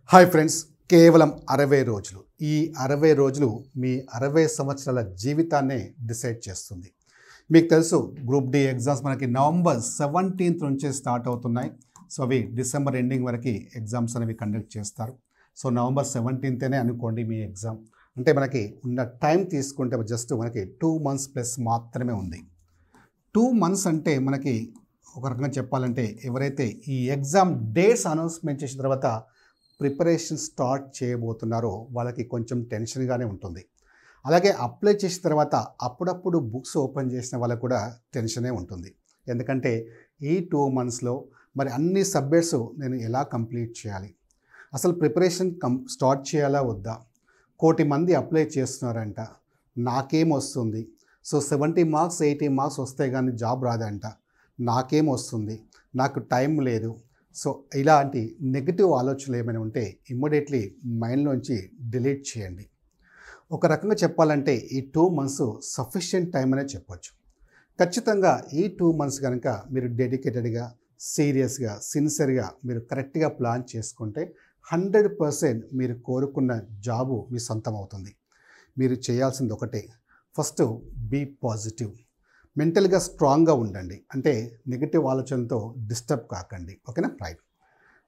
Hi friends, కేవలం 60 రోజులు. ఈ 60 రోజులు మీ 60 సంవత్సరాల జీవితాన్నే డిసైడ్ చేస్తుంది. మీకు తెలుసు, గ్రూప్ డి ఎగ్జామ్స్ మనకి నవంబర్ 17th నుంచే స్టార్ట్ అవుతున్నాయి. సో అవి డిసెంబర్ ఎండింగ్ వరకు ఎగ్జామ్స్ అనేవి కండక్ట్ చేస్తారు. సో నవంబర్ 17th అనుకోండి మీ ఎగ్జామ్. అంటే మనకి ఉన్న టైం తీసుకుంటే జస్ట్ మనకి 2 months ప్లస్ మాత్రమే ఉంది. 2 months అంటే మనకి ఒక రకంగా చెప్పాలంటే ఎవరైతే ఈ ఎగ్జామ్ డేట్స్ అనౌన్స్మెంట్ చేసిన తర్వాత ప్రిపరేషన్ స్టార్ట్ చేయబోతున్నారో వాళ్ళకి కొంచెం టెన్షన్గానే ఉంటుంది. అలాగే అప్లై చేసిన తర్వాత అప్పుడప్పుడు బుక్స్ ఓపెన్ చేసిన వాళ్ళకు కూడా టెన్షనే ఉంటుంది. ఎందుకంటే ఈ 2 monthsలో మరి అన్ని సబ్జెక్ట్స్ నేను ఎలా కంప్లీట్ చేయాలి, అసలు ప్రిపరేషన్ స్టార్ట్ చేయాలా వద్దా, 1,000,000 మంది అప్లై చేస్తున్నారంట, నాకేం వస్తుంది, సో 70 marks 80 marks వస్తే కానీ జాబ్ రాదంట, నాకేం వస్తుంది, నాకు టైం లేదు. సో ఇలాంటి నెగిటివ్ ఆలోచనలు ఏమైనా ఉంటే ఇమ్మీడియట్లీ మైండ్లోంచి డిలీట్ చేయండి. ఒక రకంగా చెప్పాలంటే ఈ 2 months సఫిషియెంట్ టైం అనే చెప్పొచ్చు. ఖచ్చితంగా ఈ 2 months కనుక మీరు డెడికేటెడ్గా, సీరియస్గా, సిన్సియర్గా మీరు కరెక్ట్గా ప్లాన్ చేసుకుంటే 100% మీరు కోరుకున్న జాబు మీ సొంతం అవుతుంది. మీరు చేయాల్సింది ఒకటే, ఫస్ట్ బీ పాజిటివ్, మెంటల్గా స్ట్రాంగ్గా ఉండండి. అంటే నెగిటివ్ ఆలోచనతో డిస్టర్బ్ కాకండి. ఓకేనా? రైట్.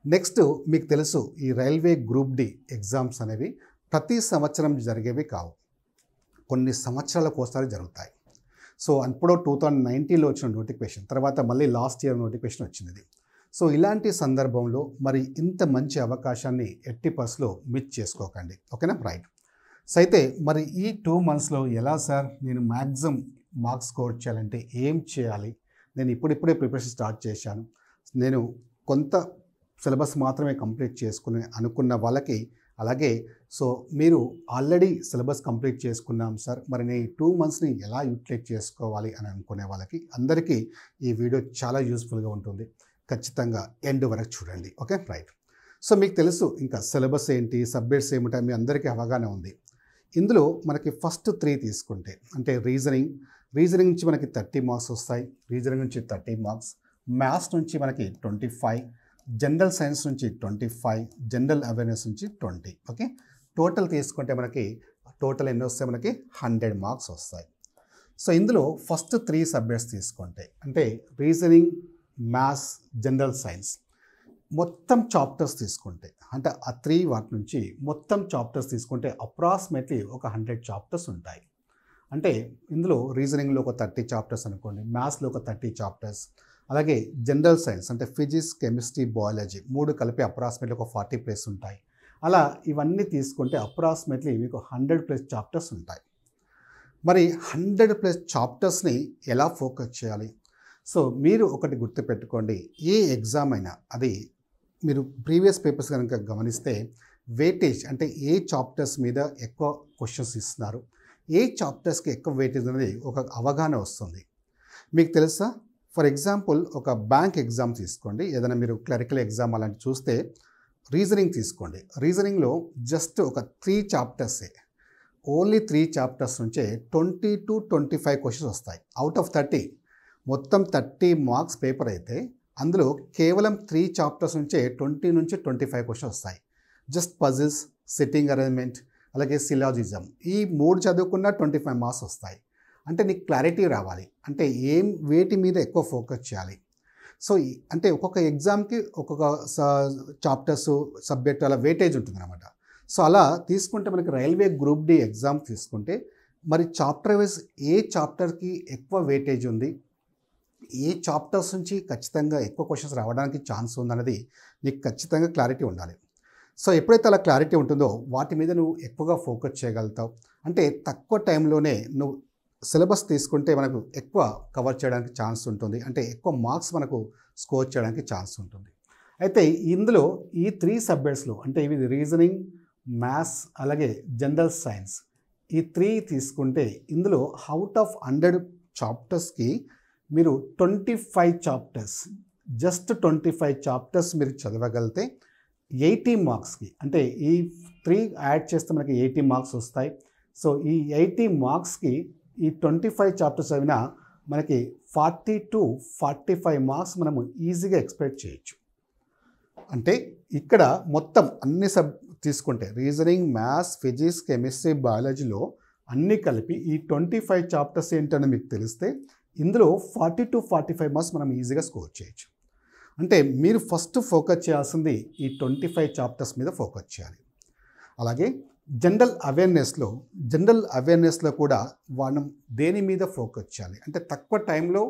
నెక్స్ట్, మీకు తెలుసు ఈ రైల్వే గ్రూప్ డి ఎగ్జామ్స్ అనేవి ప్రతి సంవత్సరం జరిగేవి కావు, కొన్ని సంవత్సరాలకు ఒకసారి జరుగుతాయి. సో అప్పుడు 2019లో వచ్చిన నోటిఫికేషన్ తర్వాత మళ్ళీ లాస్ట్ ఇయర్ నోటిఫికేషన్ వచ్చింది. సో ఇలాంటి సందర్భంలో మరి ఇంత మంచి అవకాశాన్ని ఎట్టి పరిస్థితిలో మిస్ చేసుకోకండి. ఓకేనా? రైట్. సో అయితే మరి ఈ 2 monthsలో ఎలా సార్ నేను మ్యాక్సిమం మార్క్స్ స్కోర్ చేయాలంటే ఏం చేయాలి, నేను ఇప్పుడిప్పుడే ప్రిపరేషన్ స్టార్ట్ చేశాను, నేను కొంత సిలబస్ మాత్రమే కంప్లీట్ చేసుకుని అనుకున్న వాళ్ళకి, అలాగే సో మీరు ఆల్రెడీ సిలబస్ కంప్లీట్ చేసుకున్నాం సార్, మరి నేను ఈ 2 monthsని ఎలా యూటిలైజ్ చేసుకోవాలి అని అనుకునే వాళ్ళకి అందరికీ ఈ వీడియో చాలా యూస్ఫుల్గా ఉంటుంది. ఖచ్చితంగా ఎండ్ వరకు చూడండి. ఓకే? రైట్. సో మీకు తెలుసు ఇంకా సిలబస్ ఏంటి, సబ్జెక్ట్స్ ఏమిటో మీ అందరికీ అవగాహన ఉంది. ఇందులో మనకి ఫస్ట్ 3 తీసుకుంటే అంటే రీజనింగ్ నుంచి మనకి 30 marks వస్తాయి, రీజనింగ్ నుంచి 30 marks, మ్యాథ్స్ నుంచి మనకి 25, జనరల్ సైన్స్ నుంచి 25, జనరల్ అవేర్నెస్ నుంచి 20. ఓకే? టోటల్ తీసుకుంటే మనకి టోటల్ ఎన్ని వస్తాయి, మనకి 100 marks వస్తాయి. సో ఇందులో ఫస్ట్ 3 సబ్జెక్ట్స్ తీసుకుంటే అంటే రీజనింగ్, మ్యాథ్స్, జనరల్ సైన్స్ మొత్తం చాప్టర్స్ తీసుకుంటే అంటే ఆ 3 వాటి నుంచి మొత్తం చాప్టర్స్ తీసుకుంటే అప్రాక్సిమేట్లీ ఒక 100 చాప్టర్స్ ఉంటాయి. అంటే ఇందులో రీజనింగ్లో ఒక 30 చాప్టర్స్ అనుకోండి, మ్యాథ్స్లో ఒక 30 చాప్టర్స్, అలాగే జనరల్ సైన్స్ అంటే ఫిజిక్స్, కెమిస్ట్రీ, బయాలజీ 3 కలిపి అప్రాక్సిమేట్లీ ఒక 40+ ఉంటాయి. అలా ఇవన్నీ తీసుకుంటే అప్రాక్సిమేట్లీ మీకు 100+ చాప్టర్స్ ఉంటాయి. మరి 100+ చాప్టర్స్ని ఎలా ఫోకస్ చేయాలి? సో మీరు ఒకటి గుర్తుపెట్టుకోండి, ఏ ఎగ్జామ్ అయినా అది మీరు ప్రీవియస్ పేపర్స్ కనుక గమనిస్తే వెయిటేజ్ అంటే ఏ చాప్టర్స్ మీద ఎక్కువ క్వశ్చన్స్ ఇస్తున్నారు, ఏ చాప్టర్స్కి ఎక్కువ వెయిటేజ్ అనేది ఒక అవగాహన వస్తుంది. మీకు తెలుసా, ఫర్ ఎగ్జాంపుల్ ఒక బ్యాంక్ ఎగ్జామ్ తీసుకోండి, ఏదైనా మీరు క్లరికల్ ఎగ్జామ్ అలాంటి చూస్తే రీజనింగ్ తీసుకోండి. రీజనింగ్లో జస్ట్ ఒక 3 చాప్టర్సే, ఓన్లీ 3 చాప్టర్స్ నుంచే 20 to 25 క్వశ్చన్స్ వస్తాయి అవుట్ ఆఫ్ 30. మొత్తం 30 marks పేపర్ అయితే అందులో కేవలం 3 చాప్టర్స్ నుంచే 20 నుంచి 25 క్వశ్చన్స్ వస్తాయి. జస్ట్ పజిల్స్, సిట్టింగ్ అరేంజ్మెంట్, అలాగే సిలాజిజం, ఈ 3 చదువుకున్న 25 marks వస్తాయి. అంటే నీకు క్లారిటీ రావాలి, అంటే వేటి మీద ఎక్కువ ఫోకస్ చేయాలి. సో అంటే ఒక్కొక్క ఎగ్జామ్కి ఒక్కొక్క చాప్టర్స్, సబ్జెక్ట్ అలా వెయిటేజ్ ఉంటుందన్నమాట. సో అలా తీసుకుంటే మనకి రైల్వే గ్రూప్ డి ఎగ్జామ్ తీసుకుంటే మరి చాప్టర్ వైజ్ ఏ చాప్టర్కి ఎక్కువ వెయిటేజ్ ఉంది, ఏ చాప్టర్స్ నుంచి ఖచ్చితంగా ఎక్కువ క్వశ్చన్స్ రావడానికి ఛాన్స్ ఉందన్నది నీకు ఖచ్చితంగా క్లారిటీ ఉండాలి. సో ఎప్పుడైతే అలా క్లారిటీ ఉంటుందో వాటి మీద నువ్వు ఎక్కువగా ఫోకస్ చేయగలుగుతావు. అంటే తక్కువ టైంలోనే నువ్వు సిలబస్ తీసుకుంటే మనకు ఎక్కువ కవర్ చేయడానికి ఛాన్స్ ఉంటుంది, అంటే ఎక్కువ మార్క్స్ మనకు స్కోర్ చేయడానికి ఛాన్స్ ఉంటుంది. అయితే ఇందులో ఈ 3 సబ్జెక్ట్స్లో అంటే ఇవి రీజనింగ్, మ్యాథ్స్, అలాగే జనరల్ సైన్స్, ఈ 3 తీసుకుంటే ఇందులో అవుట్ ఆఫ్ 100 చాప్టర్స్కి మీరు 25 చాప్టర్స్, జస్ట్ 25 చాప్టర్స్ మీరు చదవగలిగితే 80 marksకి అంటే ఈ 3 యాడ్ చేస్తే మనకి 80 marks వస్తాయి. సో ఈ 80 marksకి ఈ 25 చాప్టర్స్ చదివినా మనకి 40 to 45 marks మనము ఈజీగా ఎక్స్పెక్ట్ చేయొచ్చు. అంటే ఇక్కడ మొత్తం అన్ని తీసుకుంటే రీజనింగ్, మ్యాథ్స్, ఫిజిక్స్, కెమిస్ట్రీ, బయాలజీలో అన్నీ కలిపి ఈ 25 చాప్టర్స్ ఏంటని మీకు తెలిస్తే ఇందులో 40 to 45 మార్క్స్ మనం ఈజీగా స్కోర్ చేయొచ్చు. అంటే మీరు ఫస్ట్ ఫోకస్ చేయాల్సింది ఈ 25 చాప్టర్స్ మీద ఫోకస్ చేయాలి. అలాగే జనరల్ అవేర్నెస్లో కూడా మనం దేని మీద ఫోకస్ చేయాలి అంటే తక్కువ టైంలో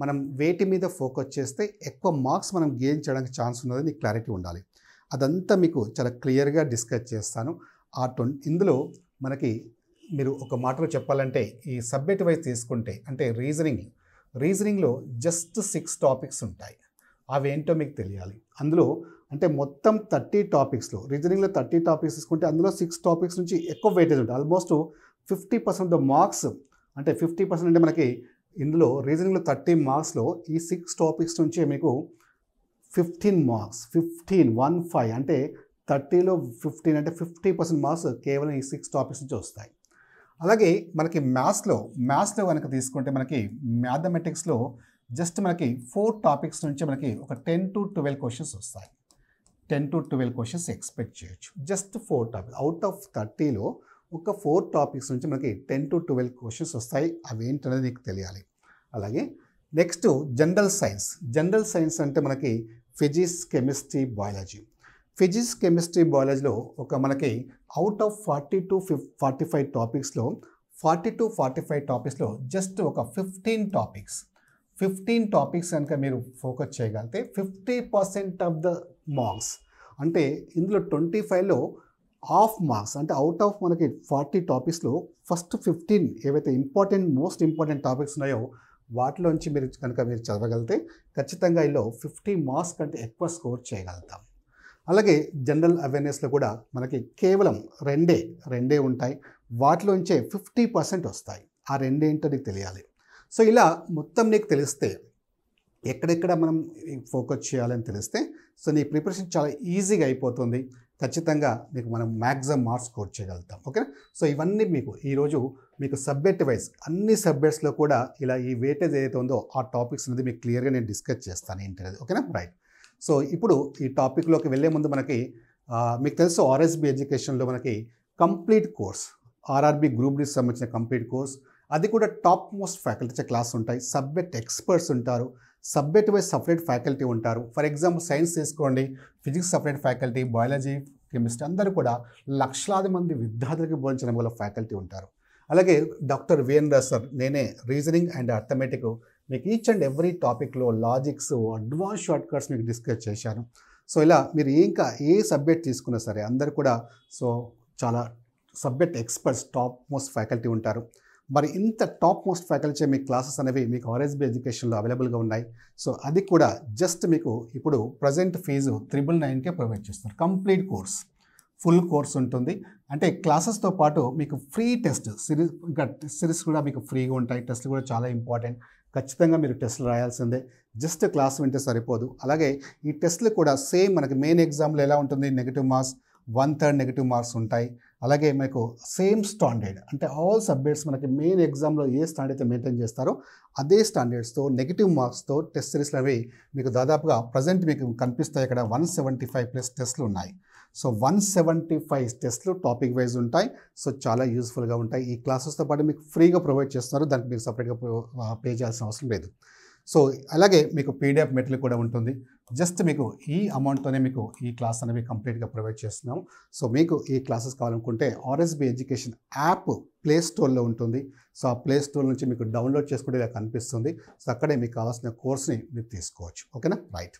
మనం వేటి మీద ఫోకస్ చేస్తే ఎక్కువ మార్క్స్ మనం గెయిన్ చేయడానికి ఛాన్స్ ఉన్నది నీకు క్లారిటీ ఉండాలి. అదంతా మీకు చాలా క్లియర్గా డిస్కస్ చేస్తాను. ఇందులో మనకి మీరు ఒక మాటలో చెప్పాలంటే ఈ సబ్జెక్ట్ వైజ్ తీసుకుంటే అంటే రీజనింగ్లో జస్ట్ 6 టాపిక్స్ ఉంటాయి. అవి ఏంటో మీకు తెలియాలి. అందులో అంటే మొత్తం 30 టాపిక్స్లో రీజనింగ్లో 30 టాపిక్స్ తీసుకుంటే అందులో 6 టాపిక్స్ నుంచి ఎక్కువ వెయిటేజ్ ఉంటుంది. ఆల్మోస్ట్ 50% ఆఫ్ ద మార్క్స్ అంటే 50% అంటే మనకి ఇందులో రీజనింగ్లో 30 మార్క్స్లో ఈ 6 టాపిక్స్ నుంచి మీకు 15 మార్క్స్ 15 అంటే 30లో 15 అంటే 50% మార్క్స్ కేవలం ఈ 6 టాపిక్స్ నుంచి వస్తాయి. అలాగే మనకి మ్యాథ్స్లో కనుక తీసుకుంటే మనకి మ్యాథమెటిక్స్లో జస్ట్ మనకి 4 టాపిక్స్ నుంచి మనకి ఒక 10 to 12 క్వశ్చన్స్ వస్తాయి. 10 to 12 క్వశ్చన్స్ ఎక్స్పెక్ట్ చేయొచ్చు. జస్ట్ 4 టాపిక్స్ అవుట్ ఆఫ్ 30లో ఒక 4 టాపిక్స్ నుంచి మనకి 10 to 12 క్వశ్చన్స్ వస్తాయి. అవి ఏంటనేది నీకు తెలియాలి. అలాగే నెక్స్ట్ జనరల్ సైన్స్ అంటే మనకి ఫిజిక్స్, కెమిస్ట్రీ, బయాలజీలో ఒక మనకి అవుట్ ఆఫ్ 40 to 45 టాపిక్స్లో 40 to 45 టాపిక్స్లో జస్ట్ ఒక 15 టాపిక్స్ కనుక మీరు ఫోకస్ చేయగలిగితే 50% ఆఫ్ ద మార్క్స్ అంటే ఇందులో 25లో హాఫ్ మార్క్స్ అంటే అవుట్ ఆఫ్ మనకి 40 టాపిక్స్లో ఫస్ట్ 15 ఏవైతే మోస్ట్ ఇంపార్టెంట్ టాపిక్స్ ఉన్నాయో వాటిలోంచి మీరు చదవగలిగితే ఖచ్చితంగా ఇందులో 50 మార్క్స్ కంటే ఎక్కువ స్కోర్ చేయగలుగుతాం. అలాగే జనరల్ అవేర్నెస్లో కూడా మనకి కేవలం రెండే ఉంటాయి. వాటిలోంచే 50% వస్తాయి. ఆ రెండేంటో నీకు తెలియాలి. సో ఇలా మొత్తం నీకు తెలిస్తే ఎక్కడెక్కడ మనం ఫోకస్ చేయాలని తెలిస్తే సో నీ ప్రిపరేషన్ చాలా ఈజీగా అయిపోతుంది. ఖచ్చితంగా మీకు మనం మ్యాక్సిమం మార్క్స్ స్కోర్ చేయగలుగుతాం. ఓకే. సో ఇవన్నీ మీకు ఈరోజు మీకు సబ్జెక్ట్ వైజ్ అన్ని సబ్జెక్ట్స్లో కూడా ఇలా ఈ వెయిటేజ్ ఏదైతే ఉందో ఆ టాపిక్స్ అనేది మీకు క్లియర్గా నేను డిస్కస్ చేస్తాను ఏంటనేది. ఓకేనా, రైట్. సో ఇప్పుడు ఈ టాపిక్లోకి వెళ్ళే ముందు మనకి మీకు తెలుసు ఆర్ఎస్బి ఎడ్యుకేషన్లో మనకి complete course RRB group D సంబంధించిన కంప్లీట్ కోర్స్ అది కూడా టాప్ మోస్ట్ ఫ్యాకల్టీస్ క్లాస్ ఉంటాయి. సబ్జెక్ట్ ఎక్స్పర్ట్స్ ఉంటారు. సబ్జెక్ట్ వైజ్ సపరేట్ ఫ్యాకల్టీ ఉంటారు. ఫర్ ఎగ్జాంపుల్ సైన్స్ తీసుకోండి, physics separate faculty, biology, chemistry అందరూ కూడా లక్షలాది మంది విద్యార్థులకి బోధించడం వల్ల ఫ్యాకల్టీ ఉంటారు. అలాగే డాక్టర్ వీరేంద్ర సార్, నేనే రీజనింగ్ అండ్ అర్థమెటిక్ మీకు ఈచ్ అండ్ ఎవ్రీ టాపిక్లో లాజిక్స్, అడ్వాన్స్ షార్ట్ కట్స్ మీకు డిస్కస్ చేశాను. సో ఇలా మీరు ఇంకా ఏ సబ్జెక్ట్ తీసుకున్నా సరే అందరు కూడా సో చాలా subject experts top most faculty ఉంటారు. మరి ఇంత టాప్ మోస్ట్ ఫ్యాకల్టీ మీ క్లాసెస్ అనేవి మీకు ఆర్ఎస్బి ఎడ్యుకేషన్లో అవైలబుల్గా ఉన్నాయి. సో అది కూడా జస్ట్ మీకు ఇప్పుడు ప్రజెంట్ ఫీజు 999కే ప్రొవైడ్ చేస్తున్నారు. కంప్లీట్ కోర్స్ ఫుల్ కోర్స్ ఉంటుంది. అంటే క్లాసెస్తో పాటు మీకు ఫ్రీ టెస్ట్ సిరీస్ కూడా మీకు ఫ్రీగా ఉంటాయి. టెస్ట్లు కూడా చాలా ఇంపార్టెంట్. ఖచ్చితంగా మీరు టెస్ట్లు రాయాల్సిందే. జస్ట్ క్లాస్ వింటే సరిపోదు. అలాగే ఈ టెస్ట్లు కూడా సేమ్ మనకి మెయిన్ ఎగ్జామ్లో ఎలా ఉంటుంది, నెగిటివ్ మార్క్స్ 1/3 నెగిటివ్ మార్క్స్ ఉంటాయి. అలాగే మీకు సేమ్ స్టాండర్డ్ అంటే ఆల్ సబ్జెక్ట్స్ మనకి మెయిన్ ఎగ్జామ్లో ఏ స్టాండర్డ్ అయితే మెయింటైన్ చేస్తారో అదే స్టాండర్డ్స్తో నెగిటివ్ మార్క్స్తో టెస్ట్ సిరీస్లు అవి మీకు దాదాపుగా ప్రజెంట్ మీకు కనిపిస్తాయి. ఇక్కడ 175+ టెస్ట్లు ఉన్నాయి. సో 175 టెస్ట్లు టాపిక్ వైజ్ ఉంటాయి. సో చాలా యూస్ఫుల్గా ఉంటాయి. ఈ క్లాసెస్తో పాటు మీకు ఫ్రీగా ప్రొవైడ్ చేస్తున్నారు. దానికి మీకు సపరేట్గా పే చేయాల్సిన అవసరం లేదు. సో అలాగే మీకు పీడిఎఫ్ మెటీరియల్ కూడా ఉంటుంది. జస్ట్ మీకు ఈ అమౌంట్తోనే మీకు ఈ క్లాస్ అనేవి కంప్లీట్గా ప్రొవైడ్ చేస్తున్నాము. సో మీకు ఈ క్లాసెస్ కావాలనుకుంటే ఆర్ఎస్బి ఎడ్యుకేషన్ యాప్ ప్లే స్టోర్లో ఉంటుంది. సో ఆ ప్లే స్టోర్ నుంచి మీకు డౌన్లోడ్ చేసుకుంటే ఇలా కనిపిస్తుంది. సో అక్కడే మీకు కావాల్సిన కోర్స్ని మీరు తీసుకోవచ్చు. ఓకేనా, రైట్.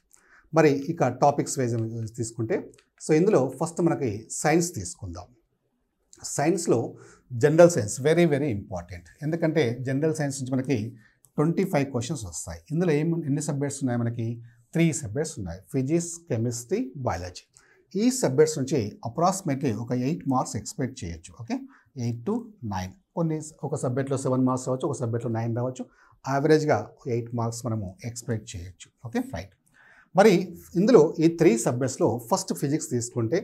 మరి ఇక టాపిక్స్ వైజ్ తీసుకుంటే సో ఇందులో ఫస్ట్ మనకి సైన్స్ తీసుకుందాం. సైన్స్లో general science very very important. ఎందుకంటే జనరల్ సైన్స్ నుంచి మనకి 25 క్వశ్చన్స్ వస్తాయి. ఇందులో ఎన్ని సబ్జెక్ట్స్ ఉన్నాయి, మనకి 3 సబ్జెక్ట్స్ ఉన్నాయి, ఫిజిక్స్, కెమిస్ట్రీ, బయాలజీ. ఈ సబ్జెక్ట్స్ నుంచి అప్రాక్సిమేట్లీ ఒక 8 మార్క్స్ ఎక్స్పెక్ట్ చేయొచ్చు. Okay, 8 to 9. కొన్ని ఒక సబ్జెక్ట్లో 7 మార్క్స్ రావచ్చు, ఒక సబ్జెక్ట్లో 9 రావచ్చు. యావరేజ్గా 8 మార్క్స్ మనము ఎక్స్పెక్ట్ చేయొచ్చు. Okay, right. మరి ఇందులో ఈ 3 సబ్జెక్ట్స్లో ఫస్ట్ ఫిజిక్స్ తీసుకుంటే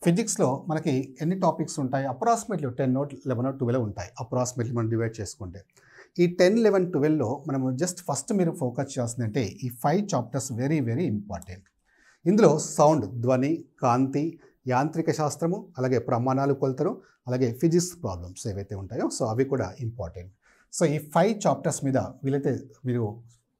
ఫిజిక్స్లో మనకి ఎన్ని టాపిక్స్ ఉంటాయి, అప్రాక్సిమేట్లీ 10 or 11 or 12 ఉంటాయి. అప్రాక్సిమేట్లీ మనం డివైడ్ చేసుకుంటే ఈ 10, 11, 12లో మనము జస్ట్ ఫస్ట్ మీరు ఫోకస్ చేయాల్సిందంటే ఈ 5 చాప్టర్స్ వెరీ వెరీ ఇంపార్టెంట్. ఇందులో సౌండ్, ధ్వని, కాంతి, యాంత్రిక శాస్త్రము, అలాగే ప్రమాణాలు, కొలతలు, అలాగే ఫిజిక్స్ ప్రాబ్లమ్స్ ఏవైతే ఉంటాయో సో అవి కూడా ఇంపార్టెంట్. సో ఈ 5 చాప్టర్స్ మీద వీలైతే మీరు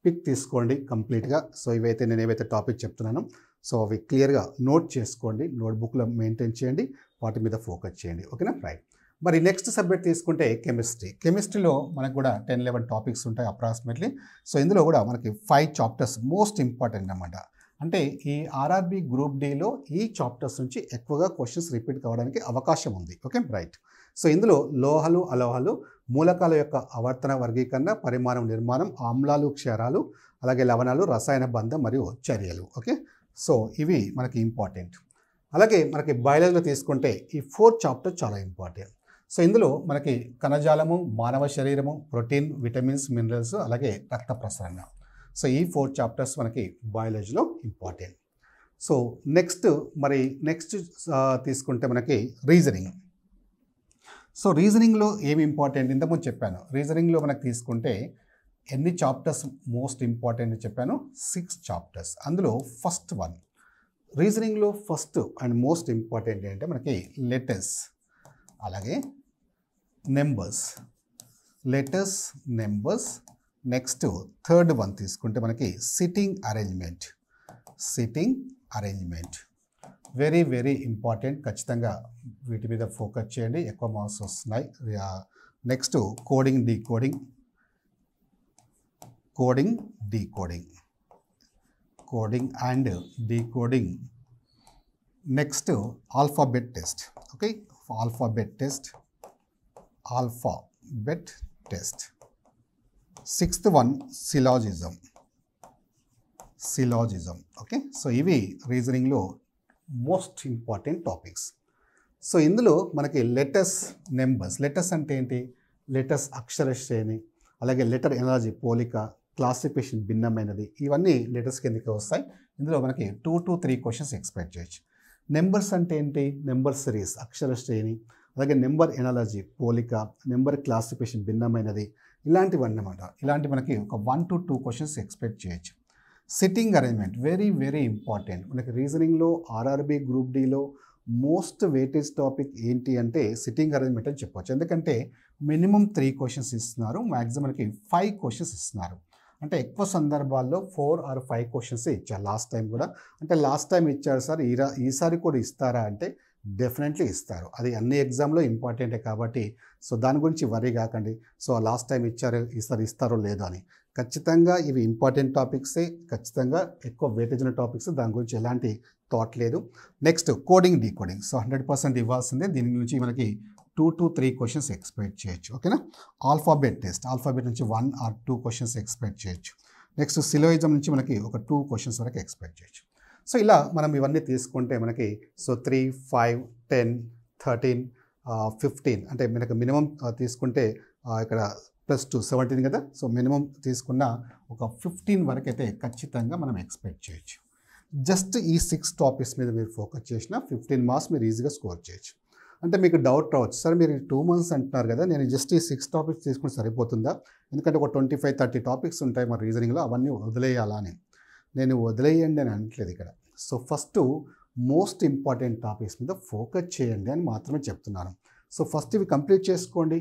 పిక్ తీసుకోండి కంప్లీట్గా. సో ఇవైతే నేను ఏవైతే టాపిక్ చెప్తున్నానో సో అవి క్లియర్గా నోట్ చేసుకోండి, నోట్బుక్లో మెయింటైన్ చేయండి, వాటి మీద ఫోకస్ చేయండి. ఓకేనా? రైట్. మరి నెక్స్ట్ సబ్జెక్ట్ తీసుకుంటే కెమిస్ట్రీ. కెమిస్ట్రీలో మనకు కూడా 10-11 టాపిక్స్ ఉంటాయి అప్రాక్సిమేట్లీ. సో ఇందులో కూడా మనకి 5 చాప్టర్స్ మోస్ట్ ఇంపార్టెంట్ అన్నమాట. అంటే ఈ ఆర్ఆర్బి గ్రూప్ డిలో ఈ చాప్టర్స్ నుంచి ఎక్కువగా క్వశ్చన్స్ రిపీట్ కావడానికి అవకాశం ఉంది. ఓకే? రైట్. సో ఇందులో లోహాలు, అలోహాలు, మూలకాల యొక్క ఆవర్తన వర్గీకరణ, పరిమాణం, నిర్మాణం, ఆమ్లాలు, క్షారాలు, అలాగే లవణాలు, రసాయన బంధం మరియు చర్యలు. ఓకే? సో ఇవి మనకి ఇంపార్టెంట్. అలాగే మనకి బయాలజీలో తీసుకుంటే ఈ 4 చాప్టర్ చాలా ఇంపార్టెంట్. సో ఇందులో మనకి కణజాలము, మానవ శరీరము, ప్రోటీన్, విటమిన్స్, మినరల్స్, అలాగే రక్త ప్రసరణ. సో ఈ 4 చాప్టర్స్ మనకి బయాలజీలో ఇంపార్టెంట్. సో నెక్స్ట్ తీసుకుంటే మనకి రీజనింగ్. సో రీజనింగ్లో ఏమి ఇంపార్టెంట్ ఇంతకుముందు చెప్పాను. రీజనింగ్లో మనకు తీసుకుంటే ఎన్ని చాప్టర్స్ మోస్ట్ ఇంపార్టెంట్ చెప్పాను? 6 చాప్టర్స్. అందులో ఫస్ట్ వన్ రీజనింగ్లో ఫస్ట్ అండ్ మోస్ట్ ఇంపార్టెంట్ ఏంటంటే మనకి లెటర్స్, అలాగే నెంబర్స్. నెక్స్ట్ థర్డ్ వన్ తీసుకుంటే మనకి sitting arrangement. Very very important. ఖచ్చితంగా వీటి మీద ఫోకస్ చేయండి, ఎక్కువ మార్క్స్ వస్తున్నాయి. Next coding and decoding. Next alphabet test. Okay? Alphabet test. Sixth one syllogism. Okay? So ఇవి రీజనింగ్లో మోస్ట్ ఇంపార్టెంట్ టాపిక్స్. సో ఇందులో మనకి లెటర్స్, నెంబర్స్. లెటర్స్ అంటే ఏంటి? లెటర్స్ అక్షర శ్రేణి, అలాగే లెటర్ ఎనాలజీ, పోలిక, క్లాసిఫికేషన్, భిన్నమైనది, ఇవన్నీ లెటర్స్ కిందకి వస్తాయి. ఇందులో మనకి 2 to 3 క్వశ్చన్స్ ఎక్స్పెక్ట్ చేయొచ్చు. నెంబర్స్ అంటే ఏంటి? నెంబర్ సిరీస్, అక్షర శ్రేణి, అలాగే నెంబర్ ఎనాలజీ, పోలిక, నెంబర్ క్లాసిఫికేషన్, భిన్నమైనది, ఇలాంటివి అన్నమాట. ఇలాంటి మనకి ఒక 1 to 2 క్వశ్చన్స్ ఎక్స్పెక్ట్ చేయొచ్చు. Sitting arrangement very very important. మనకి రీజనింగ్లో ఆర్ఆర్బి గ్రూప్ డిలో మోస్ట్ వెయిటేజ్ టాపిక్ ఏంటి అంటే సిట్టింగ్ అరేంజ్మెంట్ అని చెప్పవచ్చు. ఎందుకంటే మినిమం 3 క్వశ్చన్స్ ఇస్తున్నారు, మ్యాక్సిమం మనకి 5 క్వశ్చన్స్ ఇస్తున్నారు. అంటే ఎక్కువ సందర్భాల్లో 4 or 5 క్వశ్చన్స్ ఇచ్చారు లాస్ట్ టైం కూడా. అంటే లాస్ట్ టైం ఇచ్చారు సార్, ఈసారి కూడా ఇస్తారా అంటే డెఫినెట్లీ ఇస్తారు. అది అన్ని ఎగ్జామ్లో ఇంపార్టెంటే కాబట్టి సో దాని గురించి వరీ కాకండి. సో లాస్ట్ టైం ఇచ్చారు, ఈసారి ఇస్తారో లేదో అని. ఖచ్చితంగా ఇవి ఇంపార్టెంట్ టాపిక్సే, ఖచ్చితంగా ఎక్కువ వెయిటేజ్ ఉన్న టాపిక్స్, దాని గురించి ఎలాంటి థాట్ లేదు. Next coding, decoding. సో 100% ఇవ్వాల్సిందే. దీని నుంచి మనకి 2 to 3 క్వశ్చన్స్ ఎక్స్పెక్ట్ చేయొచ్చు. ఓకేనా? Alphabet test. ఆల్ఫాబెట్ నుంచి 1 or 2 క్వశ్చన్స్ ఎక్స్పెక్ట్ చేయొచ్చు. నెక్స్ట్ సిలోయిజం నుంచి మనకి ఒక 2 క్వశ్చన్స్ వరకు ఎక్స్పెక్ట్ చేయొచ్చు. సో ఇలా మనం ఇవన్నీ తీసుకుంటే మనకి సో 3, 5, 10, 13, 15 అంటే మనకు మినిమం తీసుకుంటే ఇక్కడ +2 17 కదా. సో మినిమం తీసుకున్న ఒక 15 వరకు అయితే ఖచ్చితంగా మనం ఎక్స్పెక్ట్ చేయొచ్చు. జస్ట్ ఈ 6 టాపిక్స్ మీద మీరు ఫోకస్ చేసిన 15 మార్క్స్ మీరు ఈజీగా స్కోర్ చేయొచ్చు. అంటే మీకు డౌట్ రావచ్చు, సార్ మీరు 2 months అంటున్నారు కదా, నేను జస్ట్ ఈ 6 టాపిక్స్ తీసుకుని సరిపోతుందా? ఎందుకంటే ఒక 25-30 టాపిక్స్ ఉంటాయి మన రీజనింగ్లో, అవన్నీ వదిలేయాలా అని. నేను వదిలేయండి అని అనట్లేదు ఇక్కడ. So first most important topics మీద ఫోకస్ చేయండి అని మాత్రమే చెప్తున్నాను. సో ఫస్ట్ ఇవి కంప్లీట్ చేసుకుంటే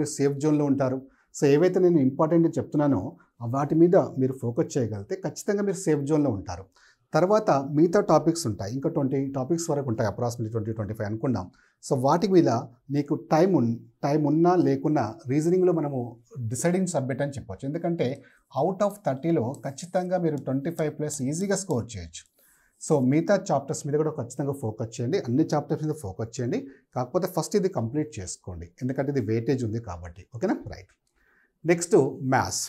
మీరు సేఫ్ జోన్లో ఉంటారు. సో ఏవైతే నేను ఇంపార్టెంట్ చెప్తున్నానో వాటి మీద మీరు ఫోకస్ చేయగలిగితే ఖచ్చితంగా మీరు సేఫ్ జోన్లో ఉంటారు. తర్వాత మిగతా టాపిక్స్ ఉంటాయి, ఇంకా 20 టాపిక్స్ వరకు ఉంటాయి, అప్రాక్సిమేట్లీ 20-25 అనుకుందాం. సో వాటి మీద నీకు టైం ఉన్నా లేకున్నా రీజనింగ్లో మనము డిసైడింగ్ సబ్జెక్ట్ అని చెప్పవచ్చు. ఎందుకంటే అవుట్ ఆఫ్ 30లో ఖచ్చితంగా మీరు 25+ ఈజీగా స్కోర్ చేయొచ్చు. సో మిగతా చాప్టర్స్ మీద కూడా ఖచ్చితంగా ఫోకస్ చేయండి, అన్ని చాప్టర్స్ మీద ఫోకస్ చేయండి. కాకపోతే ఫస్ట్ ఇది కంప్లీట్ చేసుకోండి, ఎందుకంటే ఇది వెయిటేజ్ ఉంది కాబట్టి. ఓకేనా? రైట్. Next maths.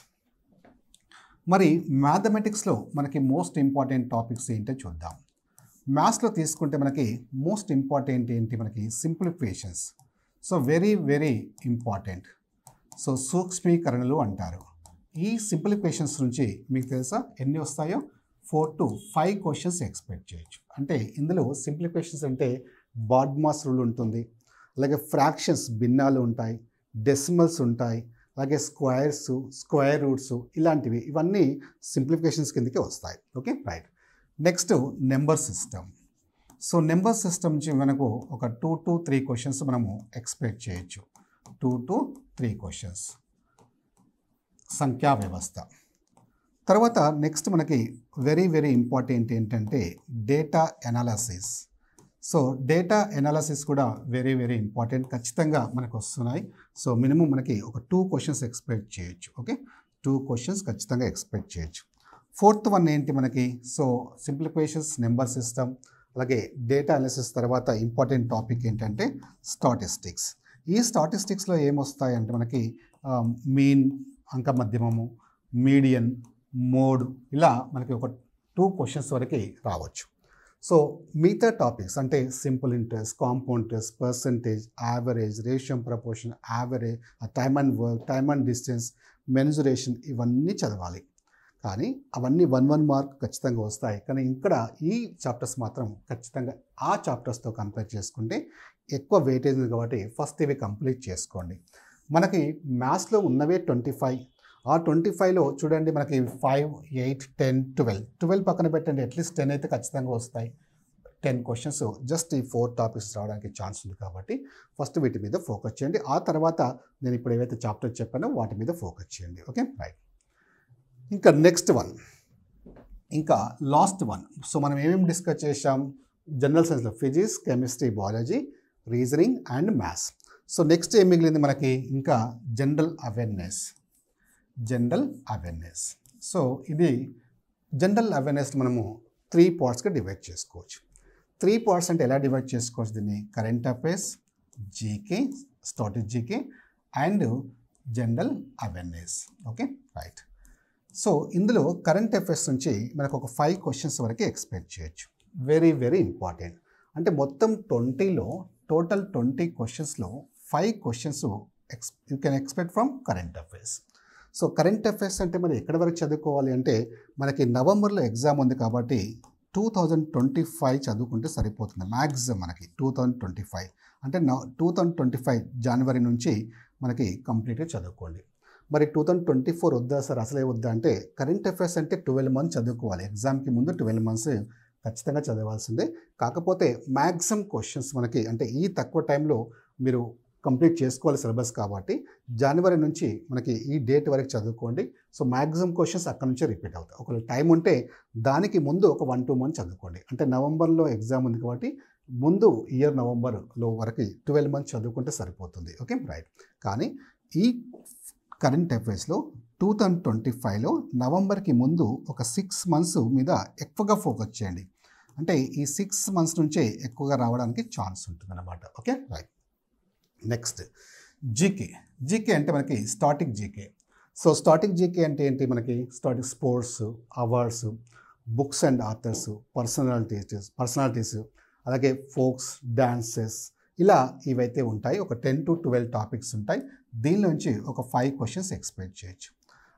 మరి మ్యాథమెటిక్స్లో మనకి మోస్ట్ ఇంపార్టెంట్ టాపిక్స్ ఏంటో చూద్దాం. మ్యాథ్స్లో తీసుకుంటే మనకి మోస్ట్ ఇంపార్టెంట్ ఏంటి? మనకి simplifications. So very very important. So సూక్ష్మీకరణలు అంటారు. ఈ సింప్లిఫికేషన్స్ నుంచి మీకు తెలుసా ఎన్ని వస్తాయో? 4 to 5 క్వశ్చన్స్ ఎక్స్పెక్ట్ చేయొచ్చు. అంటే ఇందులో సింప్లిఫికేషన్స్ అంటే బాడ్మాస్ రూల్ ఉంటుంది, అలాగే ఫ్రాక్షన్స్ భిన్నాలు ఉంటాయి, డెసిమల్స్ ఉంటాయి, అలాగే స్క్వేర్ రూట్స్ ఇలాంటివి, ఇవన్నీ సింప్లిఫికేషన్స్ కిందకి వస్తాయి. Okay? Right. Next number system. So number system నుంచి మనకు ఒక 2 to 3 క్వశ్చన్స్ మనము ఎక్స్పెక్ట్ చేయొచ్చు. 2 to 3 క్వశ్చన్స్ సంఖ్యా వ్యవస్థ. తర్వాత నెక్స్ట్ మనకి వెరీ ఇంపార్టెంట్ ఏంటంటే data analysis. So data analysis కూడా వెరీ ఇంపార్టెంట్, ఖచ్చితంగా మనకు వస్తున్నాయి. సో మినిమం మనకి ఒక 2 క్వశ్చన్స్ ఎక్స్పెక్ట్ చేయొచ్చు. ఓకే, 2 క్వశ్చన్స్ ఖచ్చితంగా ఎక్స్పెక్ట్ చేయొచ్చు. ఫోర్త్ వన్ ఏంటి మనకి, సో సింప్లిఫికేషన్స్, నెంబర్ సిస్టమ్, అలాగే డేటా అనాలిసిస్. తర్వాత ఇంపార్టెంట్ టాపిక్ ఏంటంటే స్టాటిస్టిక్స్. ఈ స్టాటిస్టిక్స్లో ఏమొస్తాయంటే మనకి మీన్, అంక మధ్యమము, మీడియన్, మోడ్, ఇలా మనకి ఒక 2 క్వశ్చన్స్ వరకు రావచ్చు. సో మిగతా టాపిక్స్ అంటే simple interest, compound interest, percentage, average, ratio proportion, average, time and work, time and distance, mensuration, ఇవన్నీ చదవాలి. కానీ అవన్నీ 1 మార్క్ ఖచ్చితంగా వస్తాయి. కానీ ఇక్కడ ఈ చాప్టర్స్ మాత్రం ఖచ్చితంగా ఆ చాప్టర్స్తో కంపేర్ చేసుకుంటే ఎక్కువ వెయిటేజ్ ఉంది కాబట్టి ఫస్ట్ ఇవి కంప్లీట్ చేసుకోండి. మనకి మ్యాథ్స్లో ఉన్నవే 25. ఆ 25లో చూడండి మనకి 5, 8, 10, 12 పక్కన పెట్టండి. అట్లీస్ట్ 10 అయితే ఖచ్చితంగా వస్తాయి. 10 క్వశ్చన్స్ జస్ట్ ఈ 4 టాపిక్స్ రావడానికి ఛాన్స్ ఉంది కాబట్టి ఫస్ట్ వీటి మీద ఫోకస్ చేయండి. ఆ తర్వాత నేను ఇప్పుడు ఏవైతే చాప్టర్ చెప్పానో వాటి మీద ఫోకస్ చేయండి. Okay, right. ఇంకా నెక్స్ట్ వన్, ఇంకా లాస్ట్ వన్. సో మనం ఏమేమి డిస్కస్ చేసాం జనరల్ సైన్స్లో? Physics, chemistry, biology, reasoning and maths. So next ఏం మిగిలింది మనకి? ఇంకా జనరల్ అవేర్నెస్. సో ఇది జనరల్ అవేర్నెస్ మనము 3 పార్ట్స్గా డివైడ్ చేసుకోవచ్చు. 3 పార్ట్స్ అంటే ఎలా డివైడ్ చేసుకోవచ్చు దీన్ని? కరెంట్ అఫైర్స్, జీకే, స్ట్రాటజీకే and general awareness. Okay, right. So ఇందులో కరెంట్ అఫైర్స్ నుంచి మనకు ఒక 5 క్వశ్చన్స్ వరకు ఎక్స్పెక్ట్ చేయొచ్చు. Very important. అంటే మొత్తం 20లో టోటల్ 20 క్వశ్చన్స్లో 5 questions you can expect from current affairs. So current affairs అంటే మరి ఎక్కడి వరకు చదువుకోవాలి అంటే మనకి నవంబర్లో ఎగ్జామ్ ఉంది కాబట్టి 2025 చదువుకుంటే సరిపోతుంది మ్యాక్సిమం. మనకి 2025 అంటే 2025 జనవరి నుంచి మనకి కంప్లీట్గా చదువుకోండి. మరి 2024 వద్దా సార్, అసలే వద్దా అంటే కరెంట్ అఫైర్స్ అంటే 12 మంత్స్ చదువుకోవాలి. ఎగ్జామ్కి ముందు 12 మంత్స్ ఖచ్చితంగా చదవాల్సిందే. కాకపోతే మ్యాక్సిమం క్వశ్చన్స్ మనకి అంటే ఈ తక్కువ టైంలో మీరు కంప్లీట్ చేసుకోవాలి సిలబస్ కాబట్టి జనవరి నుంచి మనకి ఈ డేట్ వరకు చదువుకోండి. సో మ్యాక్సిమం క్వశ్చన్స్ అక్కడ నుంచే రిపీట్ అవుతాయి. ఒకవేళ టైం ఉంటే దానికి ముందు ఒక 1-2 మంత్స్ చదువుకోండి. అంటే నవంబర్లో ఎగ్జామ్ ఉంది కాబట్టి ముందు ఇయర్ నవంబర్లో వరకు 12 మంత్స్ చదువుకుంటే సరిపోతుంది. Okay, right. కానీ ఈ కరెంట్ అఫైర్స్లో 2025లో నవంబర్కి ముందు ఒక 6 మంత్స్ మీద ఎక్కువగా ఫోకస్ చేయండి. అంటే ఈ 6 మంత్స్ నుంచే ఎక్కువగా రావడానికి ఛాన్స్ ఉంటుందన్నమాట. Okay, right. నెక్స్ట్ జీకే అంటే మనకి static GK. So static GK అంటే ఏంటి? మనకి static sports, awards, books and authors, personalities, అలాగే ఫోక్స్, డాన్సెస్, ఇలా ఇవైతే ఉంటాయి. ఒక 10 to 12 టాపిక్స్ ఉంటాయి. దీనిలోంచి ఒక 5 క్వశ్చన్స్ ఎక్స్పెక్ట్ చేయొచ్చు.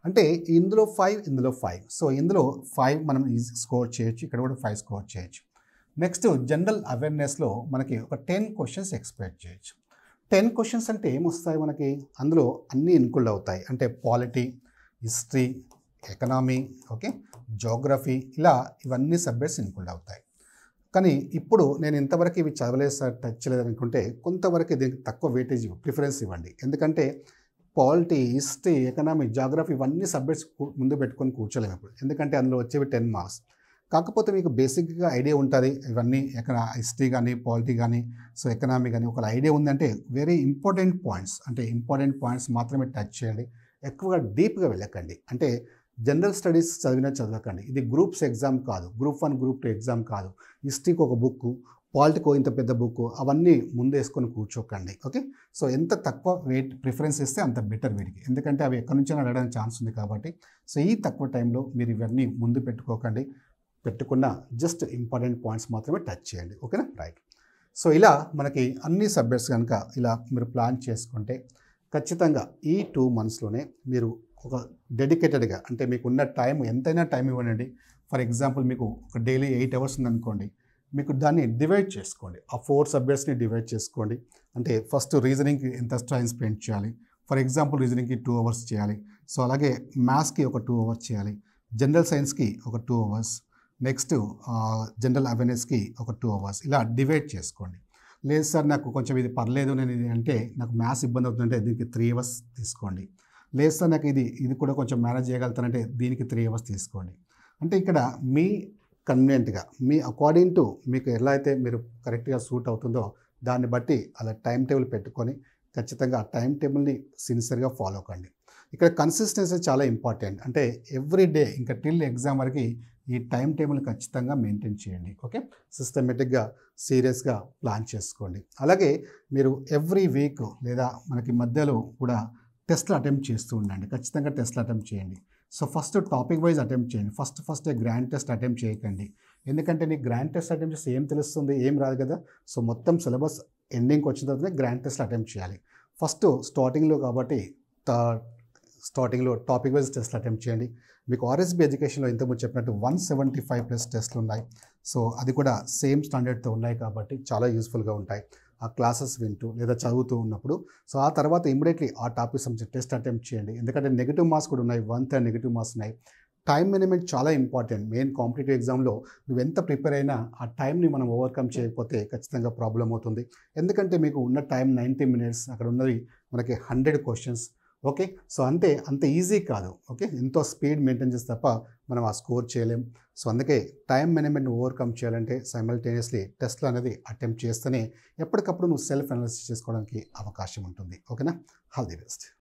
అంటే ఇందులో 5, ఇందులో 5. సో ఇందులో 5 మనం స్కోర్ చేయొచ్చు, ఇక్కడ కూడా 5 స్కోర్ చేయొచ్చు. నెక్స్ట్ జనరల్ అవేర్నెస్లో మనకి ఒక 10 క్వశ్చన్స్ ఎక్స్పెక్ట్ చేయొచ్చు. 10 క్వశ్చన్స్ అంటే ఏమొస్తాయి మనకి? అందులో అన్నీ ఇన్క్లూడ్ అవుతాయి. అంటే polity, history, economy, okay, geography, ఇలా ఇవన్నీ సబ్జెక్ట్స్ ఇన్క్లూడ్ అవుతాయి. కానీ ఇప్పుడు నేను ఇంతవరకు ఇవి చదవలేదు సార్, టచ్ చేయలేదనుకుంటే కొంతవరకు దీనికి తక్కువ వెయిటేజ్ ప్రిఫరెన్స్ ఇవ్వండి. ఎందుకంటే పాలిటీ, హిస్టరీ, ఎకనామీ, జాగ్రఫీ ఇవన్నీ సబ్జెక్ట్స్ ముందు పెట్టుకొని కూర్చోలేము ఇప్పుడు, ఎందుకంటే అందులో వచ్చేవి 10 మార్క్స్. కాకపోతే మీకు బేసిక్గా ఐడియా ఉంటుంది ఇవన్నీ, హిస్టరీ కానీ, పాలిటీ కానీ, సో ఎకనామీ కానీ ఒక ఐడియా ఉందంటే వెరీ ఇంపార్టెంట్ పాయింట్స్, అంటే ఇంపార్టెంట్ పాయింట్స్ మాత్రమే టచ్ చేయండి. ఎక్కువగా డీప్గా వెళ్ళకండి. అంటే జనరల్ స్టడీస్ చదవకండి. ఇది గ్రూప్స్ ఎగ్జామ్ కాదు, గ్రూప్ 1, గ్రూప్ 2 ఎగ్జామ్ కాదు. హిస్టరీకి ఒక బుక్, పాలిటీకో ఇంత పెద్ద బుక్, అవన్నీ ముందేసుకొని కూర్చోకండి. ఓకే, సో ఎంత తక్కువ వెయిట్ ప్రిఫరెన్స్ ఇస్తే అంత బెటర్ వీడికి, ఎందుకంటే అవి ఎక్కడి నుంచైనా అడగడానికి ఛాన్స్ ఉంది కాబట్టి. సో ఈ తక్కువ టైంలో మీరు ఇవన్నీ ముందు పెట్టుకోకండి. పెట్టుకున్న జస్ట్ ఇంపార్టెంట్ పాయింట్స్ మాత్రమే టచ్ చేయండి. ఓకేనా, రైట్. సో ఇలా మనకి అన్ని సబ్జెక్ట్స్ కనుక ఇలా మీరు ప్లాన్ చేసుకుంటే ఖచ్చితంగా ఈ 2 మంత్స్లోనే మీరు ఒక డెడికేటెడ్గా, అంటే మీకు ఉన్న టైం ఎంతైనా టైం ఇవ్వండి. ఫర్ ఎగ్జాంపుల్ మీకు ఒక డైలీ 8 అవర్స్ ఉందనుకోండి, మీకు దాన్ని డివైడ్ చేసుకోండి. ఆ 4 సబ్జెక్ట్స్ని డివైడ్ చేసుకోండి. అంటే ఫస్ట్ రీజనింగ్కి ఎంత టైం స్పెండ్ చేయాలి, ఫర్ ఎగ్జాంపుల్ రీజనింగ్కి 2 అవర్స్ చేయాలి. సో అలాగే మ్యాథ్స్కి ఒక 2 అవర్స్ చేయాలి, జనరల్ సైన్స్కి ఒక 2 అవర్స్, నెక్స్ట్ జనరల్ అవేర్నెస్కి ఒక 2 అవర్స్ ఇలా డివైడ్ చేసుకోండి. లేదు సార్ నాకు కొంచెం ఇది పర్లేదు నేను ఇది అంటే నాకు మ్యాథ్స్ ఇబ్బంది అవుతుందంటే దీనికి 3 అవర్స్ తీసుకోండి. లేదు సార్ నాకు ఇది కూడా కొంచెం మేనేజ్ చేయగలుగుతానంటే దీనికి 3 అవర్స్ తీసుకోండి. అంటే ఇక్కడ మీ కన్వీనియంట్గా మీ అకార్డింగ్ టు మీకు ఎలా అయితే మీరు కరెక్ట్గా సూట్ అవుతుందో దాన్ని బట్టి అలా టైం టేబుల్ పెట్టుకొని ఖచ్చితంగా ఆ టైం టేబుల్ని సిన్సియర్గా ఫాలో కండి. ఇక్కడ కన్సిస్టెన్సీ చాలా ఇంపార్టెంట్. అంటే ఎవ్రీ డే ఇంకా టిల్ ఎగ్జామ్ వరకు ఈ టైం టేబుల్ ఖచ్చితంగా మెయింటైన్ చేయండి. ఓకే, సిస్టమేటిక్గా సీరియస్గా ప్లాన్ చేసుకోండి. అలాగే మీరు ఎవ్రీ వీక్ లేదా మనకి మధ్యలో కూడా టెస్ట్లు అటెంప్ట్ చేస్తూ ఉండండి. ఖచ్చితంగా టెస్ట్లు అటెంప్ట్ చేయండి. So first topic wise attempt చేయండి. ఫస్ట్ గ్రాండ్ టెస్ట్ అటెంప్ట్ చేయకండి. ఎందుకంటే నీకు గ్రాండ్ టెస్ట్ అటెంప్ట్ చేస్తే ఏం తెలుస్తుంది, ఏం రాదు కదా. సో మొత్తం సిలబస్ ఎండింగ్కి వచ్చిన తర్వాతనే గ్రాండ్ టెస్ట్ అటెంప్ట్ చేయాలి. ఫస్ట్ స్టార్టింగ్లో కాబట్టి స్టార్టింగ్లో టాపిక్ వైజ్ టెస్ట్లు అటెంప్ట్ చేయండి. మీకు ఆర్ఎస్బి ఎడ్యుకేషన్లో ఇంతకుముందు చెప్పినట్టు 175+ టెస్ట్లు ఉన్నాయి. సో అది కూడా సేమ్ స్టాండర్డ్తో ఉన్నాయి కాబట్టి చాలా యూస్ఫుల్గా ఉంటాయి. ఆ క్లాసెస్ వింటూ లేదా చదువుతూ ఉన్నప్పుడు. సో ఆ తర్వాత ఇమ్మీడియట్లీ ఆ టాపిక్ సంబంధించి టెస్ట్ అటెంప్ట్ చేయండి. ఎందుకంటే నెగిటివ్ మార్క్స్ కూడా ఉన్నాయి, 1/3 నెగిటివ్ మార్క్స్ ఉన్నాయి. టైం మేనేజ్మెంట్ చాలా ఇంపార్టెంట్. మెయిన్ కాంపిటేటివ్ ఎగ్జామ్లో నువ్వు ఎంత ప్రిపేర్ అయినా ఆ టైంని మనం ఓవర్కమ్ చేయకపోతే ఖచ్చితంగా ప్రాబ్లం అవుతుంది. ఎందుకంటే మీకు ఉన్న టైం 90 మినిట్స్, అక్కడ ఉన్నది మనకి 100 క్వశ్చన్స్. ఓకే, సో అంత ఈజీ కాదు. ఓకే, ఎంతో స్పీడ్ మెయింటైన్ చేస్తే తప్ప మనం ఆ స్కోర్ చేయలేం. సో అందుకే టైం మేనేజ్మెంట్ని ఓవర్కమ్ చేయాలంటే సైమల్టేనియస్లీ టెస్ట్లు అనేది అటెంప్ట్ చేస్తేనే ఎప్పటికప్పుడు నువ్వు సెల్ఫ్ అనాలిసిస్ చేసుకోవడానికి అవకాశం ఉంటుంది. ఓకేనా, ఆల్ ది బెస్ట్.